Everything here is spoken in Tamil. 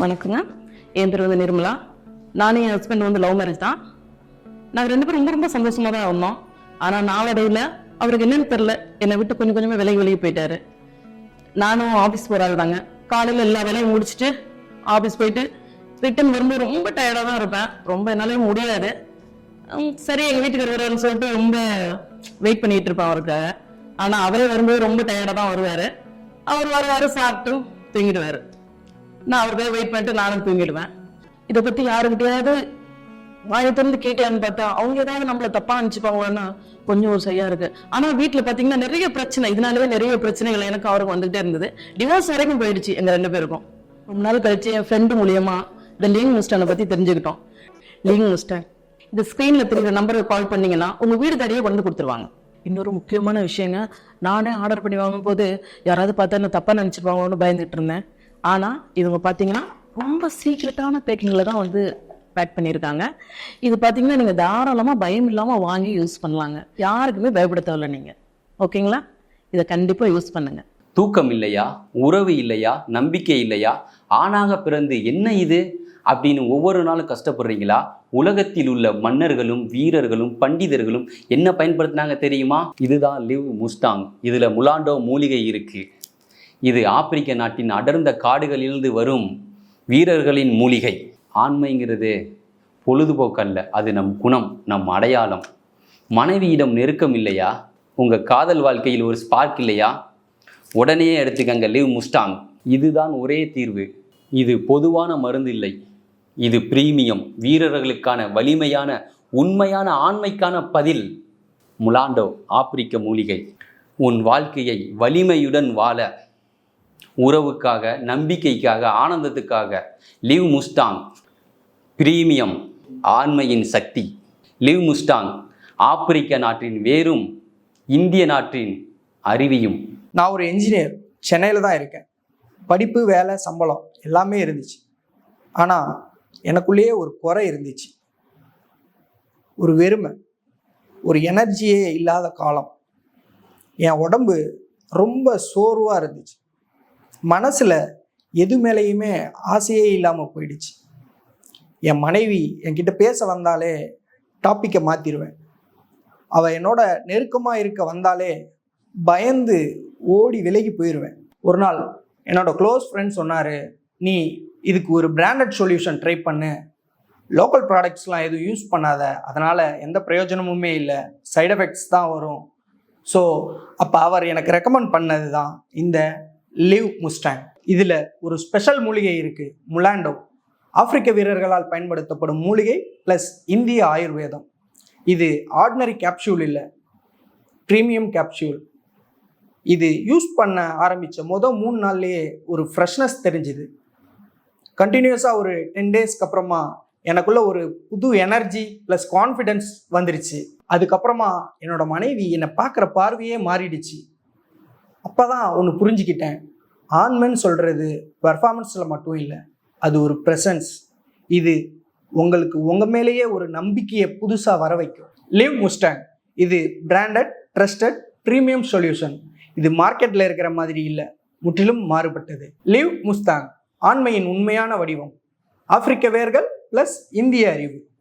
வணக்கங்க. என் பேர் வந்து நிர்மலா. நானும் என் ஹஸ்பண்ட் வந்து லவ் மேரேஜ் தான். நாங்கள் ரெண்டு பேரும் ரொம்ப ரொம்ப சந்தோஷமா தான் இருந்தோம். ஆனால் நாளடைவில் அவருக்கு என்னன்னு தெரில, என்னை விட்டு கொஞ்சம் கொஞ்சமாக வெளியே போயிட்டாரு. நானும் ஆஃபீஸ் போகிறாள் தாங்க. காலையில் எல்லா வேலையும் முடிச்சுட்டு ஆஃபீஸ் போயிட்டு ரிட்டன் வரும்போது ரொம்ப டயர்டாக தான் இருப்பேன். ரொம்ப என்னாலே முடியாது. சரி எங்கள் வீட்டுக்கு வருவாருன்னு சொல்லிட்டு ரொம்ப வெயிட் பண்ணிட்டு இருப்பேன் அவருக்காக. ஆனால் அவரே வரும்போது ரொம்ப டயர்டாக தான் வருவார். அவர் வருவார், சாப்பிட்டு தூங்கிடுவார். நான் அவருக்காக வெயிட் பண்ணிட்டு நானும் தூங்கிடுவேன். இதை பற்றி யாருக்கிட்டையாவது வாயை திறந்து கேட்டேன்னு பார்த்தா அவங்க ஏதாவது நம்மளை தப்பா அனுப்பிச்சுப்பாங்கன்னா கொஞ்சம் ஒரு சரியா இருக்கு. ஆனா வீட்டுல பாத்தீங்கன்னா நிறைய பிரச்சனை, இதனாலவே நிறைய பிரச்சனைகள் எனக்கு அவருக்கு வந்துகிட்டே இருந்தது. டிவோர்ஸ் வரைக்கும் போயிடுச்சு எங்க ரெண்டு பேருக்கும். ரொம்ப நாள் கழிச்சு என் ஃப்ரெண்டு மூலியமா இந்த லிவிங் முஸ்டானை பத்தி தெரிஞ்சுக்கிட்டோம். லிவிங் முஸ்டான் இந்த ஸ்கிரீன்ல தெரியுற நம்பருக்கு கால் பண்ணீங்கன்னா உங்க வீடு தடியே கொண்டு கொடுத்துருவாங்க. இன்னொரு முக்கியமான விஷயங்க, நானே ஆர்டர் பண்ணி வாங்கும் போது யாராவது பார்த்தா என்ன தப்பா நினைச்சிருவாங்கன்னு பயந்துட்டு இருந்தேன். ஆனா இவங்க பாத்தீங்கன்னா ரொம்ப சீக்ரெட்டான பேக்கிங்ல தான் வந்து பேக் பண்ணியிருக்காங்க. இது பார்த்தீங்கன்னா நீங்கள் தாராளமாக பயம் இல்லாமல் வாங்கி யூஸ் பண்ணலாங்க. யாருக்குமே பயப்பட தேவையில்ல நீங்கள். ஓகேங்களா? இதை கண்டிப்பாக யூஸ் பண்ணுங்க. தூக்கம் இல்லையா, உறவு இல்லையா, நம்பிக்கை இல்லையா, ஆணாக பிறந்து என்ன இது அப்படின்னு ஒவ்வொரு நாளும் கஷ்டப்படுறீங்களா? உலகத்தில் உள்ள மன்னர்களும் வீரர்களும் பண்டிதர்களும் என்ன பயன்படுத்தினாங்க தெரியுமா? இதுதான் லிவ் முஸ்டாங். இதில் முலாண்டோ மூலிகை இருக்குது. இது ஆப்பிரிக்க நாட்டின் அடர்ந்த காடுகளிலிருந்து வரும் வீரர்களின் மூலிகை. ஆண்மைங்கிறது பொழுதுபோக்கல்ல, அது நம் குணம், நம் அடையாளம். மனைவியிடம் நெருக்கம் இல்லையா, உங்கள் காதல் வாழ்க்கையில் ஒரு ஸ்பார்க் இல்லையா, உடனே எடுத்துக்கங்க லிவ் முஸ்டாங். இதுதான் ஒரே தீர்வு. இது பொதுவான மருந்து இல்லை, இது பிரீமியம், வீரர்களுக்கான வலிமையான உண்மையான ஆண்மைக்கான பதில். முலாண்டோ ஆப்பிரிக்க மூலிகை. உன் வாழ்க்கையை வலிமையுடன் வாழ, உறவுக்காக, நம்பிக்கைக்காக, ஆனந்தத்துக்காக லிவ் முஸ்டாங். பிரீமியம், ஆண்மையின் சக்தி. லிவ் முஸ்டாங் ஆப்பிரிக்க நாட்டின் வேரும் இந்திய நாட்டின் அருவியும். நான் ஒரு என்ஜினியர், சென்னையில் தான் இருக்கேன். படிப்பு, வேலை, சம்பளம் எல்லாமே இருந்துச்சு. ஆனால் எனக்குள்ளேயே ஒரு குறை இருந்துச்சு, ஒரு வெறுமை, ஒரு எனர்ஜியே இல்லாத காலம். என் உடம்பு ரொம்ப சோர்வாக இருந்துச்சு. மனசில் எது மேலேயுமே ஆசையே இல்லாமல் போயிடுச்சு. என் மனைவி என்கிட்ட பேச வந்தாலே டாப்பிக்கை மாற்றிடுவேன். அவள் என்னோட நெருக்கமாக இருக்க வந்தாலே பயந்து ஓடி விலகி போயிடுவேன். ஒரு நாள் என்னோட க்ளோஸ் ஃப்ரெண்ட் சொன்னார், நீ இதுக்கு ஒரு பிராண்டட் சொல்யூஷன் ட்ரை பண்ணு, லோக்கல் ப்ராடக்ட்ஸ்லாம் எதுவும் யூஸ் பண்ணாத, அதனால் எந்த பிரயோஜனமுமே இல்லை, சைடு எஃபெக்ட்ஸ் தான் வரும். ஸோ அப்போ அவர் எனக்கு ரெக்கமெண்ட் பண்ணது தான் இந்த லிவ் முஸ்டாங். இதில் ஒரு ஸ்பெஷல் மூலிகை இருக்குது, முலாண்டோ. ஆப்பிரிக்க வீரர்களால் பயன்படுத்தப்படும் மூலிகை ப்ளஸ் இந்திய ஆயுர்வேதம். இது ஆர்டினரி கேப்சூல் இல்லை, ப்ரீமியம் கேப்சூல். இது யூஸ் பண்ண ஆரம்பித்த மொதல் 3 நாள்லேயே ஒரு ஃப்ரெஷ்னஸ் தெரிஞ்சுது. கண்டினியூஸாக ஒரு 10 டேஸ்க்கு அப்புறமா எனக்குள்ள ஒரு புது எனர்ஜி ப்ளஸ் கான்ஃபிடென்ஸ் வந்துருச்சு. அதுக்கப்புறமா என்னோட மனைவி என்னை பார்க்குற பார்வையே மாறிடுச்சு. அப்போ தான் ஒன்று புரிஞ்சுக்கிட்டேன், ஆண்மைன்னு சொல்கிறது பெர்ஃபார்மன்ஸில் மட்டும் இல்லை, அது ஒரு ப்ரெசன்ஸ். இது உங்களுக்கு உங்கள் மேலேயே ஒரு நம்பிக்கையை புதுசாக வர வைக்கும். லிவ் முஸ்டாங் இது பிராண்டட், ட்ரஸ்டட், ப்ரீமியம் சொல்யூஷன். இது மார்க்கெட்டில் இருக்கிற மாதிரி இல்லை, முற்றிலும் மாறுபட்டது. லிவ் முஸ்டாங் ஆண்மையின் உண்மையான வடிவம். ஆப்பிரிக்க வேர்கள் ப்ளஸ் இந்திய அறிவு.